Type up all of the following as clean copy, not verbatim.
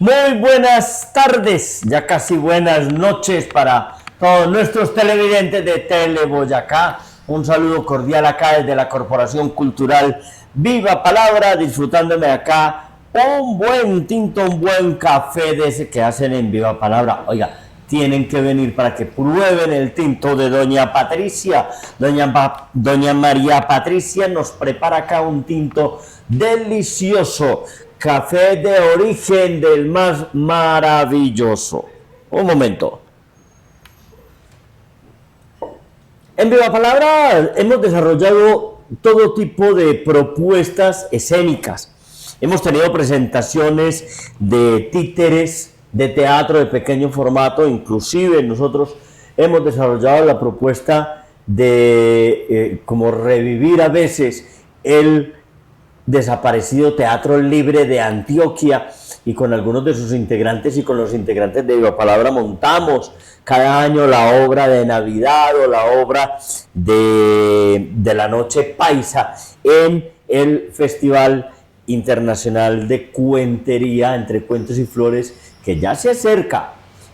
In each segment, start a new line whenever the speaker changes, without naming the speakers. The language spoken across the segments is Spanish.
Muy buenas tardes, ya casi buenas noches para todos nuestros televidentes de Tele Boyacá. Un saludo cordial acá desde la Corporación Cultural Viva Palabra, disfrutándome acá un buen tinto, un buen café de ese que hacen en Viva Palabra. Oiga, tienen que venir para que prueben el tinto de Doña Patricia. Doña María Patricia nos prepara acá un tinto delicioso. Café de origen del más maravilloso. Un momento. En Viva Palabra hemos desarrollado todo tipo de propuestas escénicas. Hemos tenido presentaciones de títeres, de teatro de pequeño formato, inclusive nosotros hemos desarrollado la propuesta de como revivir a veces el desaparecido Teatro Libre de Antioquia, y con algunos de sus integrantes y con los integrantes de Viva Palabra montamos cada año la obra de Navidad o la obra de la Noche Paisa en el Festival Internacional de Cuentería Entre Cuentos y Flores, que ya se acerca.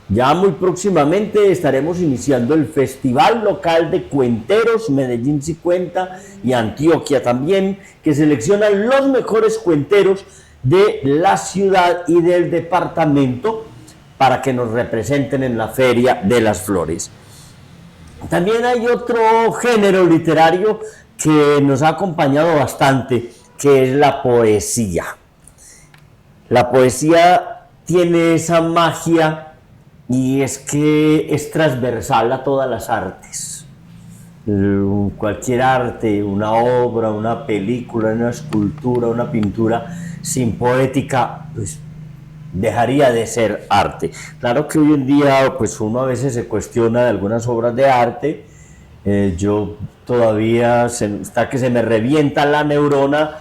Ya muy próximamente estaremos iniciando el Festival Local de Cuenteros, Medellín sí cuenta, y Antioquia también, que seleccionan los mejores cuenteros de la ciudad y del departamento para que nos representen en la Feria de las Flores. También hay otro género literario que nos ha acompañado bastante, que es la poesía. La poesía tiene esa magia, y es que es transversal a todas las artes. Cualquier arte, una obra, una película, una escultura, una pintura, sin poética, pues dejaría de ser arte. Claro que hoy en día, pues uno a veces se cuestiona de algunas obras de arte. Yo todavía, hasta que se me revienta la neurona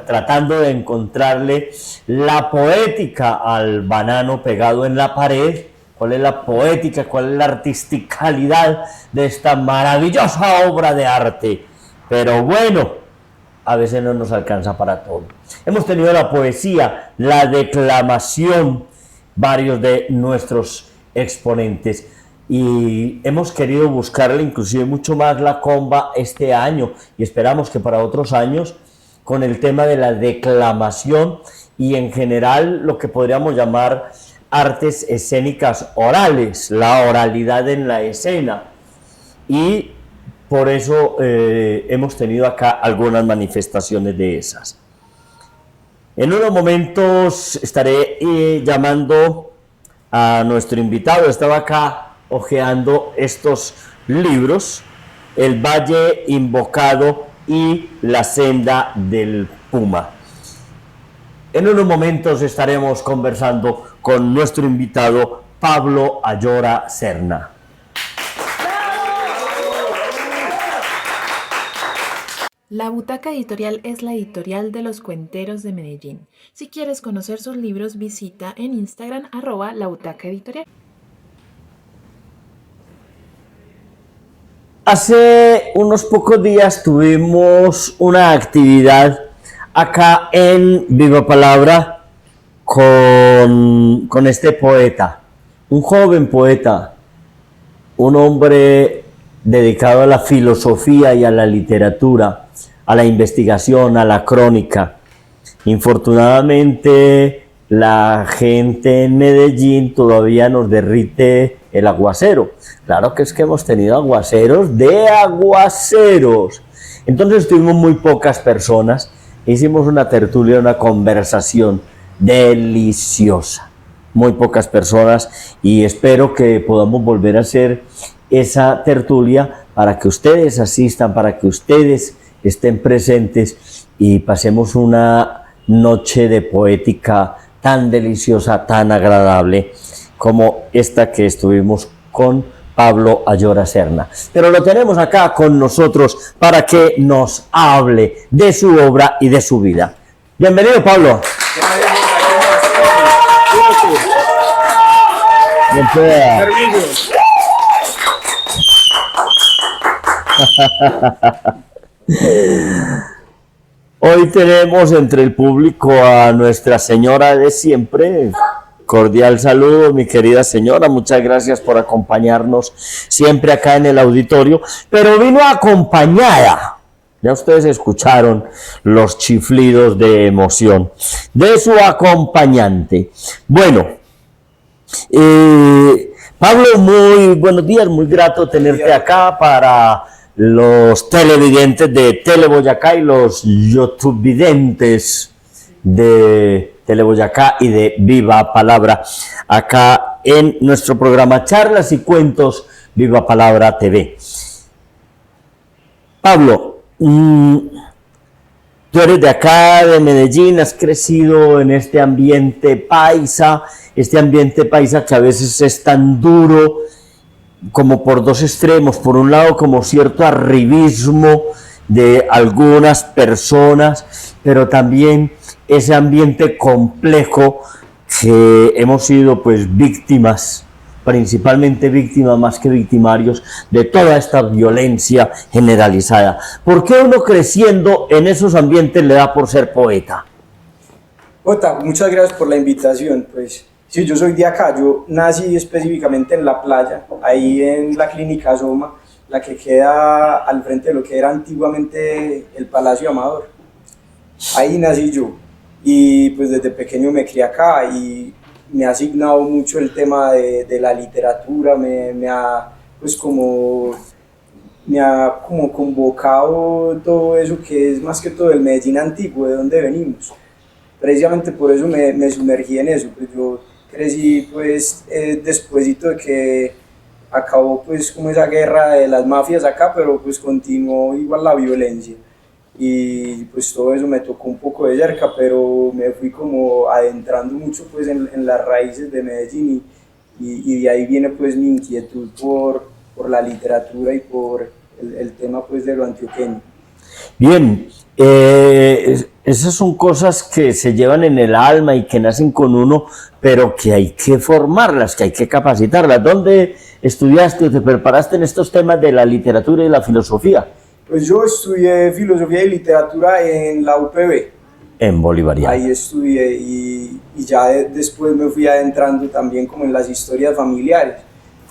tratando de encontrarle la poética al banano pegado en la pared. ¿Cuál es la poética, cuál es la artisticalidad de esta maravillosa obra de arte? Pero bueno, a veces no nos alcanza para todo. Hemos tenido la poesía, la declamación, varios de nuestros exponentes, y hemos querido buscarle inclusive mucho más la comba este año, y esperamos que para otros años, con el tema de la declamación y en general lo que podríamos llamar artes escénicas orales, la oralidad en la escena, y por eso hemos tenido acá algunas manifestaciones de esas. En unos momentos estaré llamando a nuestro invitado. Estaba acá hojeando estos libros, El Valle Invocado y La Senda del Puma. En unos momentos estaremos conversando con nuestro invitado Pablo Ayora Serna.
La Butaca Editorial es la editorial de los cuenteros de Medellín. Si quieres conocer sus libros, visita en Instagram @labutacaeditorial.
Hace unos pocos días tuvimos una actividad acá en Viva Palabra con este poeta, un joven poeta, un hombre dedicado a la filosofía y a la literatura, a la investigación, a la crónica. Infortunadamente, la gente en Medellín todavía nos derrite el aguacero. Claro que es que hemos tenido aguaceros de aguaceros. Entonces tuvimos muy pocas personas, hicimos una tertulia, una conversación deliciosa. Muy pocas personas, y espero que podamos volver a hacer esa tertulia para que ustedes asistan, para que ustedes estén presentes y pasemos una noche de poética tan deliciosa, tan agradable como esta que estuvimos con Pablo Ayora Serna. Pero lo tenemos acá con nosotros para que nos hable de su obra y de su vida. Bienvenido, Pablo. Hoy tenemos entre el público a Nuestra Señora de siempre. Cordial saludo, mi querida señora, muchas gracias por acompañarnos siempre acá en el auditorio, pero vino acompañada, ya ustedes escucharon los chiflidos de emoción, de su acompañante. Bueno, Pablo, muy buenos días, muy grato tenerte acá para los televidentes de Teleboyacá y los youtubevidentes de Teleboyacá y de Viva Palabra, acá en nuestro programa Charlas y Cuentos Viva Palabra TV. Pablo, tú eres de acá, de Medellín, has crecido en este ambiente paisa que a veces es tan duro como por dos extremos. Por un lado, como cierto arribismo de algunas personas, pero también ese ambiente complejo que hemos sido pues víctimas, principalmente víctimas más que victimarios de toda esta violencia generalizada. ¿Por qué uno creciendo en esos ambientes le da por ser poeta?
Jota, muchas gracias por la invitación. Pues sí, yo soy de acá, yo nací específicamente en La Playa, ahí en la clínica Soma, la que queda al frente de lo que era antiguamente el Palacio Amador. Ahí nací yo. Y pues desde pequeño me crié acá y me ha asignado mucho el tema de la literatura, me ha como convocado todo eso que es más que todo el Medellín antiguo, de donde venimos. Precisamente por eso me sumergí en eso, pues yo crecí pues despuésito de que acabó pues como esa guerra de las mafias acá, pero pues continuó igual la violencia. Y pues todo eso me tocó un poco de cerca, pero me fui como adentrando mucho pues en las raíces de Medellín y de ahí viene pues mi inquietud por la literatura y por el tema pues de lo antioqueño.
Bien, esas son cosas que se llevan en el alma y que nacen con uno, pero que hay que formarlas, que hay que capacitarlas. ¿Dónde estudiaste o te preparaste en estos temas de la literatura y la filosofía?
Pues yo estudié filosofía y literatura en la UPB.
En Bolivariano.
Ahí estudié y ya después me fui adentrando también como en las historias familiares.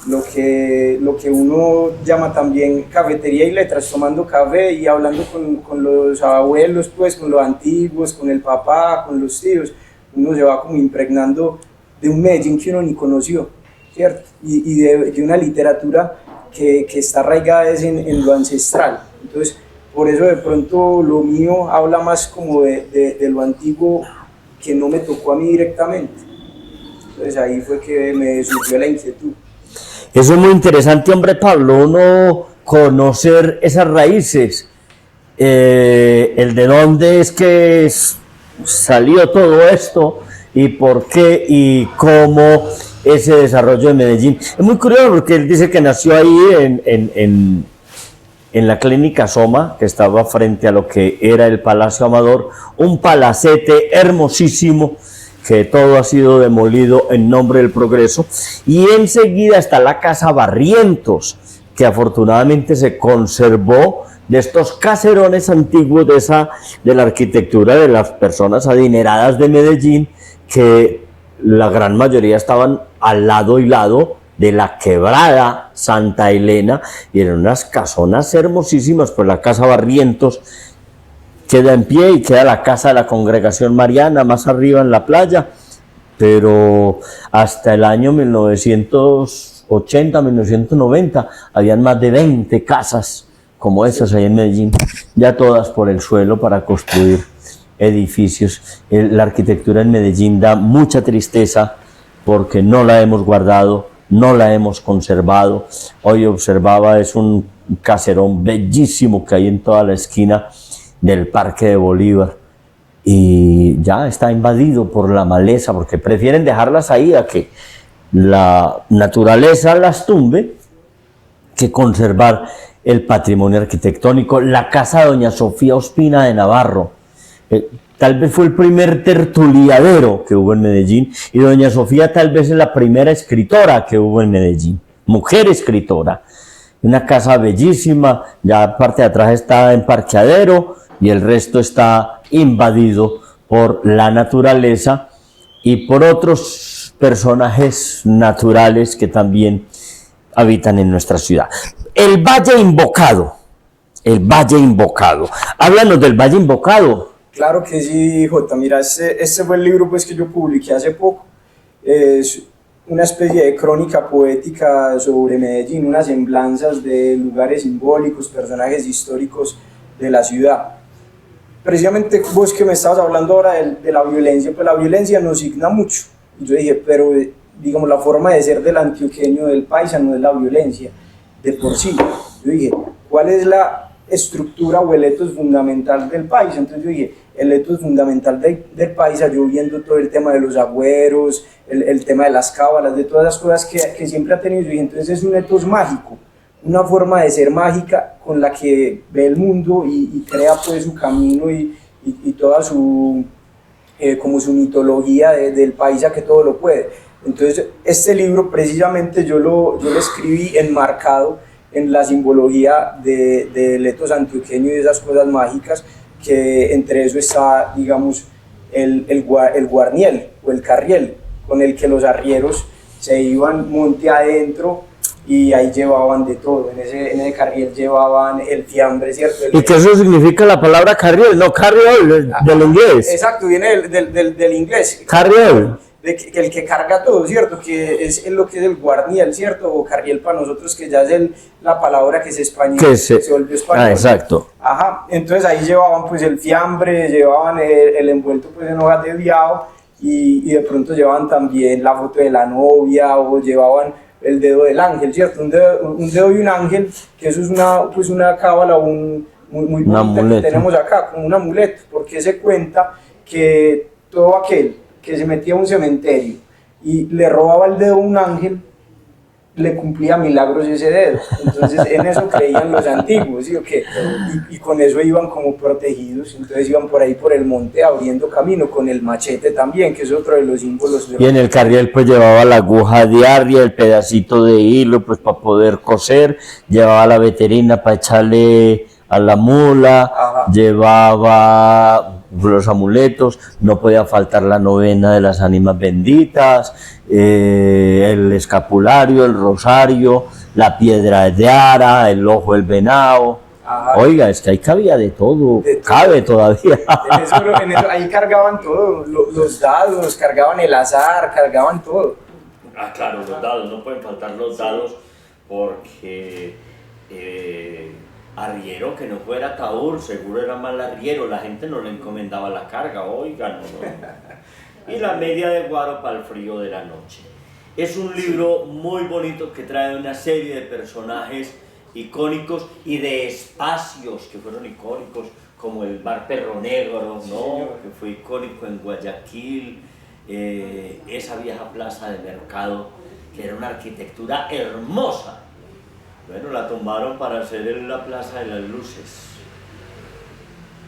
Lo que uno llama también cafetería y letras, tomando café y hablando con los abuelos, pues con los antiguos, con el papá, con los tíos. Uno se va como impregnando de un Medellín que uno ni conoció, ¿cierto? Y de una literatura que está arraigada en lo ancestral. Entonces, por eso de pronto lo mío habla más como de lo antiguo que no me tocó a mí directamente. Entonces ahí fue que me surgió la inquietud.
Eso es muy interesante, hombre, Pablo, uno conocer esas raíces, el de dónde es que salió todo esto y por qué y cómo ese desarrollo de Medellín. Es muy curioso porque él dice que nació ahí en la clínica Soma, que estaba frente a lo que era el Palacio Amador, un palacete hermosísimo, que todo ha sido demolido en nombre del progreso, y enseguida está la Casa Barrientos, que afortunadamente se conservó de estos caserones antiguos de la arquitectura de las personas adineradas de Medellín, que la gran mayoría estaban al lado y lado de la quebrada Santa Elena, y eran unas casonas hermosísimas. Pues la Casa Barrientos queda en pie y queda la casa de la Congregación Mariana más arriba en la playa, pero hasta el año 1980, 1990 habían más de 20 casas como esas ahí en Medellín, ya todas por el suelo para construir edificios. La arquitectura en Medellín da mucha tristeza porque no la hemos guardado, no la hemos conservado. Hoy observaba, es un caserón bellísimo que hay en toda la esquina del Parque de Bolívar, y ya está invadido por la maleza, porque prefieren dejarlas ahí a que la naturaleza las tumbe que conservar el patrimonio arquitectónico. La casa de doña Sofía Ospina de Navarro, tal vez fue el primer tertuliadero que hubo en Medellín, y doña Sofía tal vez es la primera escritora que hubo en Medellín, mujer escritora. Una casa bellísima, ya parte de atrás está en parqueadero y el resto está invadido por la naturaleza y por otros personajes naturales que también habitan en nuestra ciudad. El Valle Invocado, el Valle Invocado. Háblanos del Valle Invocado.
Claro que sí, Jota. Mira, este fue el libro pues, que yo publiqué hace poco. Es una especie de crónica poética sobre Medellín, unas semblanzas de lugares simbólicos, personajes históricos de la ciudad. Precisamente vos que me estabas hablando ahora de la violencia, pues la violencia nos signa mucho. Y yo dije, pero digamos, la forma de ser del antioqueño, del paisa, no es la violencia de por sí. Yo dije, ¿cuál es la estructura o el etos fundamental del paisa? Entonces yo dije, el etos fundamental del paisa, yo viendo todo el tema de los agüeros, el tema de las cábalas, de todas las cosas que siempre ha tenido, yo dije, entonces es un etos mágico, una forma de ser mágica con la que ve el mundo y crea pues su camino y toda su, como su mitología del paisa que todo lo puede. Entonces este libro precisamente yo lo escribí enmarcado en la simbología del etos antioqueño y de esas cosas mágicas, que entre eso está, digamos, el guarniel o el carriel, con el que los arrieros se iban monte adentro y ahí llevaban de todo. En ese carriel llevaban el fiambre, ¿cierto?
¿Y qué eso significa la palabra carriel? No, carriol, del inglés.
Exacto, viene del inglés.
Carriol.
El que carga todo, ¿cierto? Que es lo que es el guarniel, ¿cierto? O carriel para nosotros, que ya es la palabra que es español, que se volvió español.
Ah, exacto.
Ajá, entonces ahí llevaban pues el fiambre, llevaban el envuelto pues en hojas de viao y de pronto llevaban también la foto de la novia o llevaban el dedo del ángel, ¿cierto? Un dedo y un ángel, que eso es una cábala muy bonita que tenemos acá, como un amuleto, porque se cuenta que todo aquel que se metía a un cementerio y le robaba el dedo a un ángel, le cumplía milagros ese dedo. Entonces en eso creían los antiguos, ¿sí? Y con eso iban como protegidos. Entonces iban por ahí por el monte abriendo camino, con el machete también, que es otro de los símbolos.
Y en el carriel pues llevaba la aguja diaria, el pedacito de hilo pues para poder coser, llevaba la veterina para echarle a la mula. Ajá. Llevaba los amuletos, no podía faltar la novena de las ánimas benditas, el escapulario, el rosario, la piedra de ara, el ojo del venado. Ajá. Oiga, es que ahí cabía de todo, cabe todavía.
En eso, ahí cargaban todo, los dados, cargaban el azar, cargaban todo.
Ah, claro, los dados, no pueden faltar los dados, porque arriero que no fuera ataúd, seguro era mal arriero, la gente no le encomendaba la carga, oigan, ¿no? Y la media de guaro para el frío de la noche. Es un libro muy bonito que trae una serie de personajes icónicos y de espacios que fueron icónicos, como el Bar Perro Negro, ¿no? Que fue icónico en Guayaquil, esa vieja plaza de mercado, que era una arquitectura hermosa. Bueno, la tumbaron para hacer la Plaza de las Luces.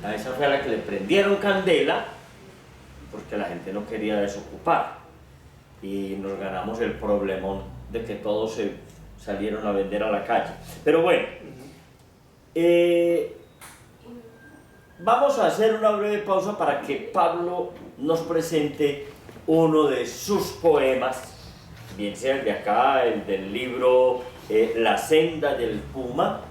A esa fue a la que le prendieron candela, porque la gente no quería desocupar. Y nos ganamos el problemón de que todos se salieron a vender a la calle. Pero bueno, vamos a hacer una breve pausa para que Pablo nos presente uno de sus poemas, bien sea el de acá, el del libro La Senda del Puma,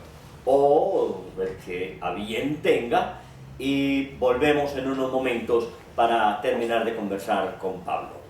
o el que a bien tenga, y volvemos en unos momentos para terminar de conversar con Pablo.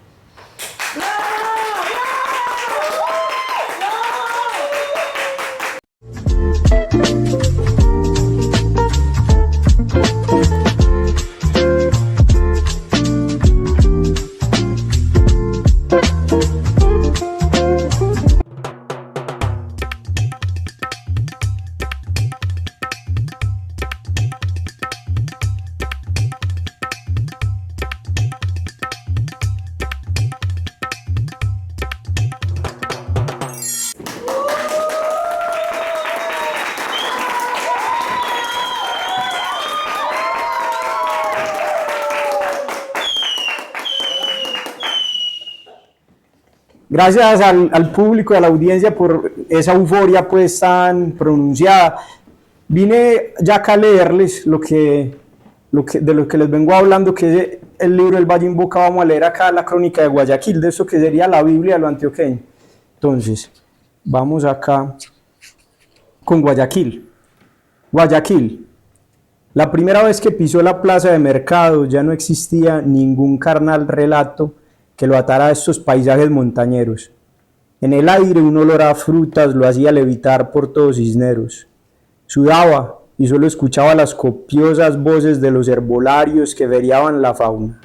Gracias al público y a la audiencia por esa euforia pues tan pronunciada. Vine ya acá a leerles de lo que les vengo hablando, que es el libro El Valle Invoca. Vamos a leer acá la crónica de Guayaquil, de eso que sería la Biblia de lo antioqueño. Entonces, vamos acá con Guayaquil. Guayaquil. La primera vez que pisó la plaza de mercado ya no existía ningún carnal relato que lo atara a estos paisajes montañeros. En el aire un olor a frutas lo hacía levitar por todos Cisneros. Sudaba y solo escuchaba las copiosas voces de los herbolarios que veriaban la fauna.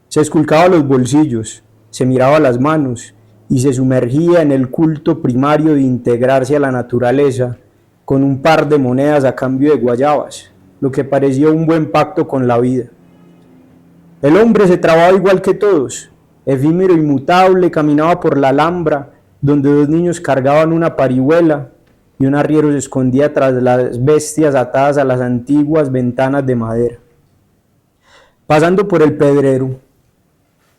Se esculcaba los bolsillos, se miraba las manos y se sumergía en el culto primario de integrarse a la naturaleza con un par de monedas a cambio de guayabas, lo que parecía un buen pacto con la vida. El hombre se trababa igual que todos, efímero y mutable, caminaba por la Alhambra, donde dos niños cargaban una parihuela y un arriero se escondía tras las bestias atadas a las antiguas ventanas de madera. Pasando por el Pedrero,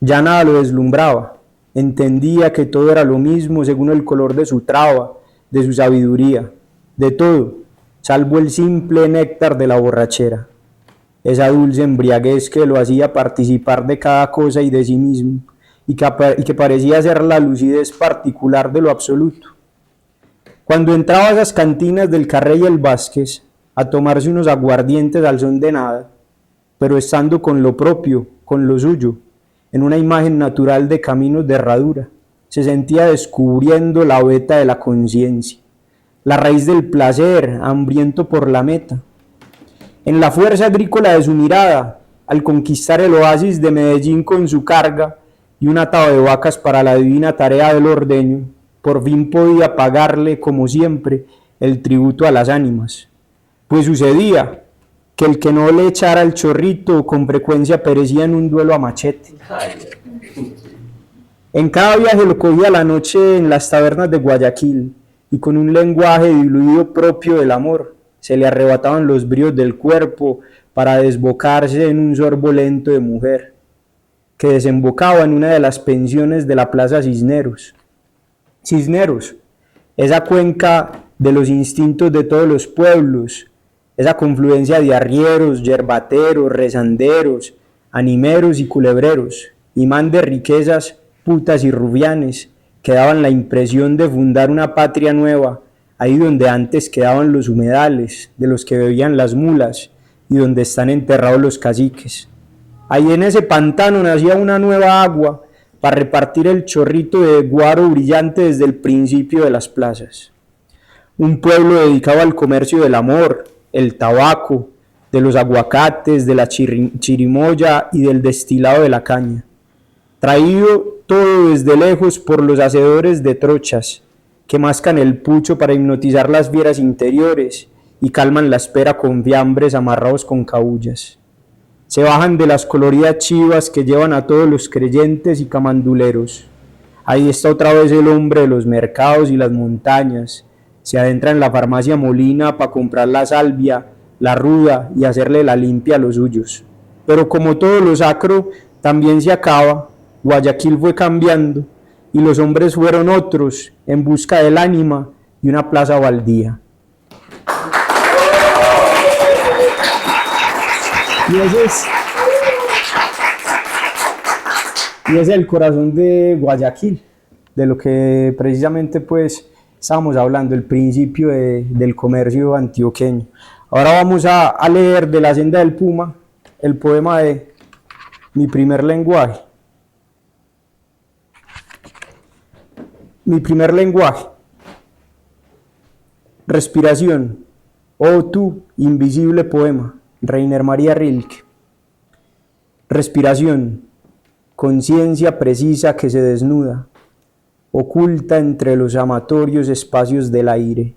ya nada lo deslumbraba, entendía que todo era lo mismo según el color de su traba, de su sabiduría, de todo, salvo el simple néctar de la borrachera, esa dulce embriaguez que lo hacía participar de cada cosa y de sí mismo, y que parecía ser la lucidez particular de lo absoluto. Cuando entraba a esas cantinas del Carrey y el Vázquez, a tomarse unos aguardientes al son de nada, pero estando con lo propio, con lo suyo, en una imagen natural de caminos de herradura, se sentía descubriendo la veta de la conciencia, la raíz del placer, hambriento por la meta. En la fuerza agrícola de su mirada, al conquistar el oasis de Medellín con su carga y un atado de vacas para la divina tarea del ordeño, por fin podía pagarle, como siempre, el tributo a las ánimas. Pues sucedía que el que no le echara el chorrito con frecuencia perecía en un duelo a machete. En cada viaje lo cogía la noche en las tabernas de Guayaquil, y con un lenguaje diluido propio del amor, se le arrebataban los bríos del cuerpo para desbocarse en un sorbo lento de mujer, que desembocaba en una de las pensiones de la Plaza Cisneros. Cisneros, esa cuenca de los instintos de todos los pueblos, esa confluencia de arrieros, yerbateros, rezanderos, animeros y culebreros, imán de riquezas, putas y rufianes, que daban la impresión de fundar una patria nueva, ahí donde antes quedaban los humedales, de los que bebían las mulas, y donde están enterrados los caciques. Ahí en ese pantano nacía una nueva agua, para repartir el chorrito de guaro brillante desde el principio de las plazas. Un pueblo dedicado al comercio del amor, el tabaco, de los aguacates, de la chirimoya y del destilado de la caña. Traído todo desde lejos por los hacedores de trochas, que mascan el pucho para hipnotizar las fieras interiores y calman la espera con fiambres amarrados con cabullas. Se bajan de las coloridas chivas que llevan a todos los creyentes y camanduleros. Ahí está otra vez el hombre de los mercados y las montañas. Se adentra en la farmacia Molina para comprar la salvia, la ruda y hacerle la limpia a los suyos. Pero como todo lo sacro, también se acaba. Guayaquil fue cambiando y los hombres fueron otros en busca del ánima y una plaza baldía. Y ese es el corazón de Guayaquil, de lo que precisamente pues estábamos hablando, el principio del comercio antioqueño. Ahora vamos a leer de La Senda del Puma el poema de Mi primer lenguaje. Mi primer lenguaje. Respiración. Oh tú, invisible poema. Rainer María Rilke. Respiración, conciencia precisa que se desnuda, oculta entre los amatorios espacios del aire.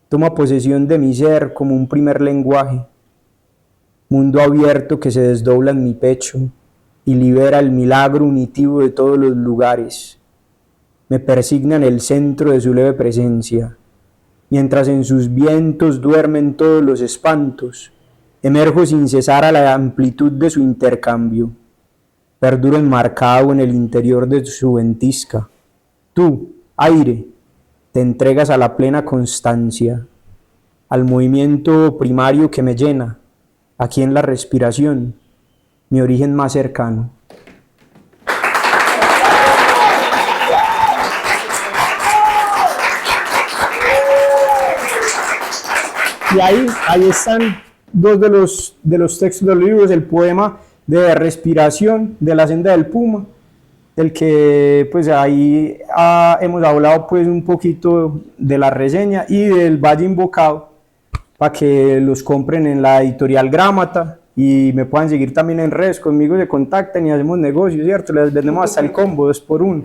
Toma posesión de mi ser como un primer lenguaje, mundo abierto que se desdobla en mi pecho y libera el milagro unitivo de todos los lugares. Me persigna en el centro de su leve presencia, mientras en sus vientos duermen todos los espantos. Emerjo sin cesar a la amplitud de su intercambio. perduro enmarcado en el interior de su ventisca. Tú, aire, te entregas a la plena constancia, al movimiento primario que me llena, aquí en la respiración, mi origen más cercano. Y ahí están dos de los textos de los libros, el poema de respiración de la senda del puma, del que pues ahí hemos hablado pues un poquito de la reseña, y del Valle Invocado, para que los compren en la editorial Grámata y me puedan seguir también en redes, conmigo se contactan y hacemos negocios, ¿cierto? Les vendemos hasta el combo 2x1.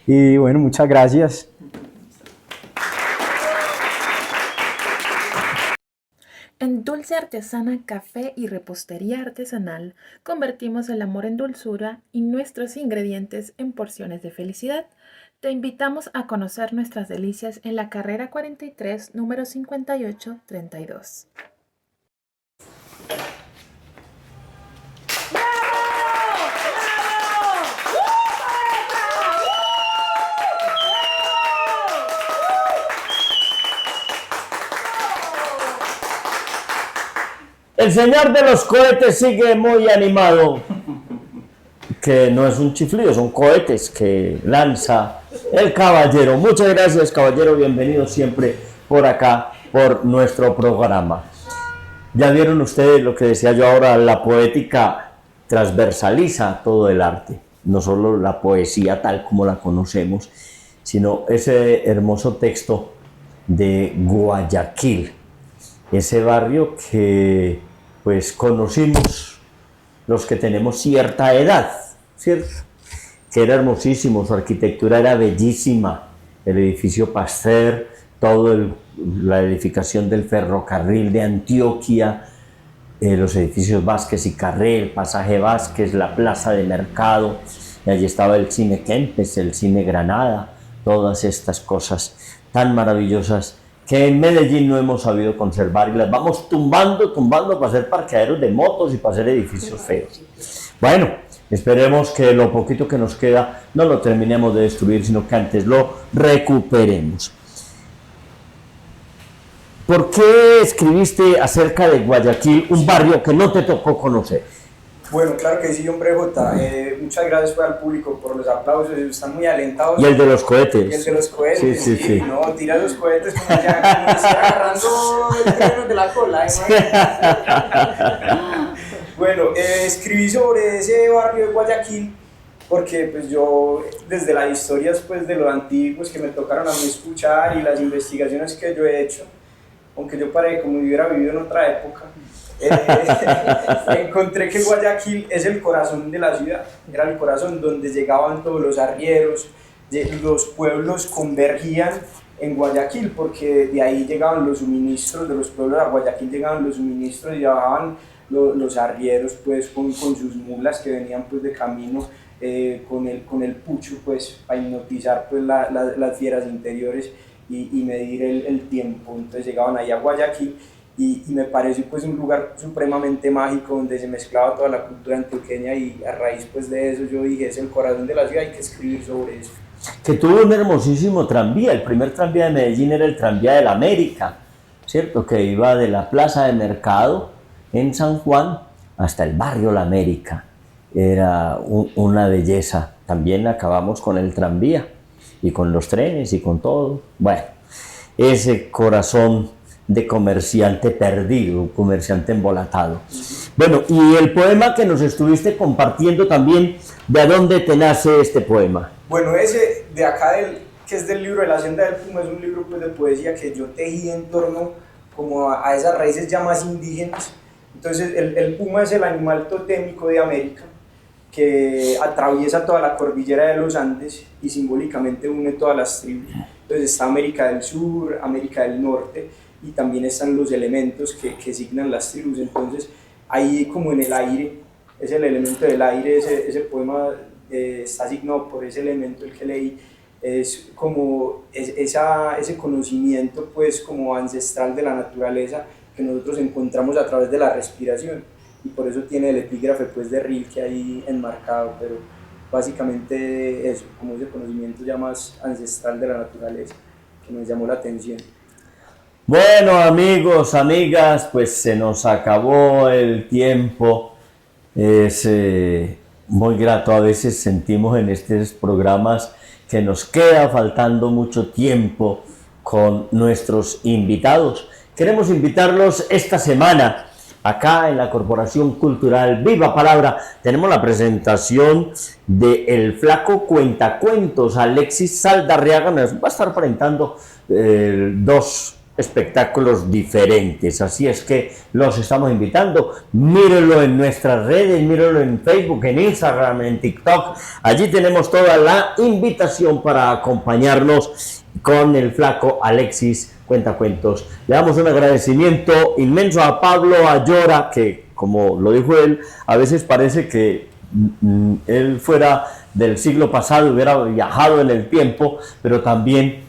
Y bueno, muchas gracias.
En Dulce Artesana Café y Repostería Artesanal convertimos el amor en dulzura y nuestros ingredientes en porciones de felicidad. Te invitamos a conocer nuestras delicias en la carrera 43, número 5832.
El señor de los cohetes sigue muy animado, que no es un chiflido, son cohetes que lanza el caballero. Muchas gracias, caballero, bienvenido siempre por acá, por nuestro programa. Ya vieron ustedes lo que decía yo ahora, la poética transversaliza todo el arte, no solo la poesía tal como la conocemos, sino ese hermoso texto de Guayaquil, ese barrio que pues conocimos los que tenemos cierta edad, ¿cierto? Que era hermosísimo, su arquitectura era bellísima, el edificio Pasteur, la edificación del ferrocarril de Antioquia, los edificios Vázquez y Carré, el pasaje Vázquez, la plaza de mercado, y allí estaba el cine Kempes, el cine Granada, todas estas cosas tan maravillosas que en Medellín no hemos sabido conservar y las vamos tumbando para hacer parqueaderos de motos y para hacer edificios feos. Bueno, esperemos que lo poquito que nos queda no lo terminemos de destruir, sino que antes lo recuperemos. ¿Por qué escribiste acerca de Guayaquil, un barrio que no te tocó conocer?
Bueno, claro que sí, hombre Jota. Muchas gracias pues, al público por los aplausos, están muy alentados.
Y el de los cohetes.
Y el de los cohetes,
sí.
No, tira los cohetes como ya, como si agarrando el freno de la cola. Bueno, escribí sobre ese barrio de Guayaquil porque pues yo, desde las historias pues, de los antiguos que me tocaron a mí escuchar y las investigaciones que yo he hecho, aunque yo paré como si hubiera vivido en otra época, encontré que Guayaquil es el corazón de la ciudad, era el corazón donde llegaban todos los arrieros, los pueblos convergían en Guayaquil porque de ahí llegaban los suministros, de los pueblos a Guayaquil llegaban los suministros y llevaban los arrieros pues con sus mulas que venían pues de camino con el pucho pues para hipnotizar pues las fieras interiores y medir el tiempo. Entonces llegaban ahí a Guayaquil y me pareció pues un lugar supremamente mágico donde se mezclaba toda la cultura antioqueña y a raíz pues de eso yo dije es el corazón de la ciudad, hay que escribir sobre eso.
Que tuvo un hermosísimo tranvía, el primer tranvía de Medellín era el tranvía de la América, ¿cierto? Que iba de la plaza de mercado en San Juan hasta el barrio La América, era una belleza. También acabamos con el tranvía y con los trenes y con todo. Bueno, ese corazón de comerciante perdido, comerciante embolatado. Bueno, y el poema que nos estuviste compartiendo también, ¿de dónde te nace este poema?
Bueno, ese de acá, que es del libro de la Senda del Puma, es un libro pues, de poesía que yo tejí en torno como a esas raíces ya más indígenas. Entonces, el puma es el animal totémico de América que atraviesa toda la cordillera de los Andes y simbólicamente une todas las tribus. Entonces está América del Sur, América del Norte, y también están los elementos que signan las tribus. Entonces ahí como en el aire, es el elemento del aire, ese poema está asignado por ese elemento el que leí, es como ese conocimiento pues como ancestral de la naturaleza que nosotros encontramos a través de la respiración. y por eso tiene el epígrafe pues de Rilke ahí enmarcado, pero básicamente eso, como ese conocimiento ya más ancestral de la naturaleza, que me llamó la atención.
Bueno, amigos, amigas, pues se nos acabó el tiempo. Es muy grato, a veces sentimos en estos programas que nos queda faltando mucho tiempo con nuestros invitados. Queremos invitarlos esta semana. Acá en la Corporación Cultural Viva Palabra tenemos la presentación de El Flaco Cuentacuentos. Alexis Saldarriaga nos va a estar presentando dos espectáculos diferentes, así es que los estamos invitando. Mírenlo en nuestras redes, mírenlo en Facebook, en Instagram, en TikTok. Allí tenemos toda la invitación para acompañarnos con el Flaco Alexis Cuentacuentos. Le damos un agradecimiento inmenso a Pablo Ayora, que como lo dijo él, a veces parece que él fuera del siglo pasado, hubiera viajado en el tiempo, pero también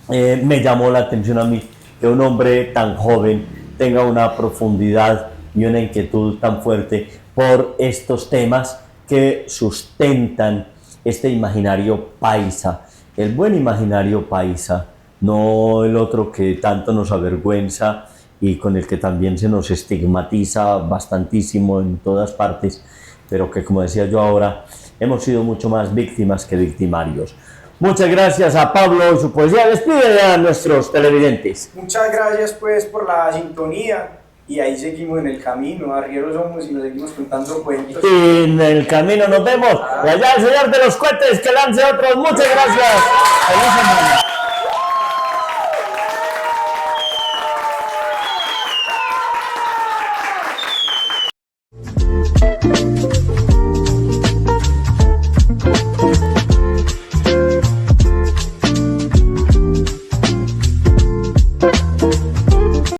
me llamó la atención a mí que un hombre tan joven tenga una profundidad y una inquietud tan fuerte por estos temas que sustentan este imaginario paisa, el buen imaginario paisa, no el otro que tanto nos avergüenza y con el que también se nos estigmatiza bastantísimo en todas partes, pero que, como decía yo ahora, hemos sido mucho más víctimas que victimarios. Muchas gracias a Pablo y su poesía. Despide a nuestros televidentes.
Muchas gracias pues por la sintonía y ahí seguimos en el camino, arrieros somos y nos seguimos contando cuentos.
Y en el camino nos vemos. Y allá el señor de los cohetes que lance otros. Muchas gracias. Feliz semana.